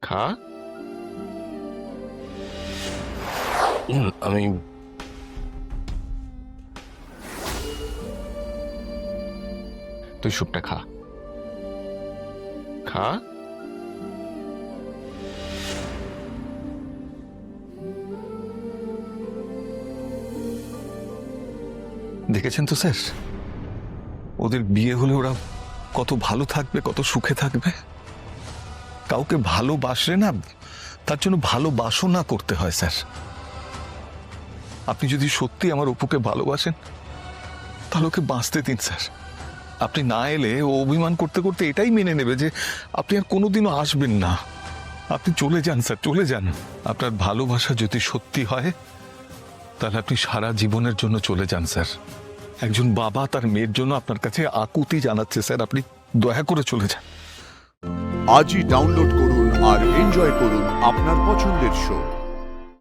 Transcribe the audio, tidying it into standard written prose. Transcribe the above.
খা। আমি তুই স্যুপটা খা। খা। দেখেছেন তো স্যার, ওদের বিয়ে হলে ওরা কত ভালো থাকবে, কত সুখে থাকবে। কাউকে ভালোবাসলে না, তার জন্য ভালোবাসনা করতে হয় স্যার। আপনি যদি সত্যি আমার অপুকে ভালোবাসেন তাহলে ওকে বাঁচতে দিন স্যার। আপনি না এলে ও অভিমান করতে করতে এটাই মেনে নেবে যে আপনি আর কোনোদিনও আসবেন না। আপনি চলে যান স্যার, চলে যান। আপনার ভালোবাসা যদি সত্যি হয় তাহলে আপনি সারা জীবনের জন্য চলে যান স্যার। একজন বাবা তার মেয়ের জন্য আপনার কাছে আকুতি জানাচ্ছে স্যার, আপনি দয়া করে চলে যান। আজই ডাউনলোড করুন আর এনজয় করুন আপনার পছন্দের শো।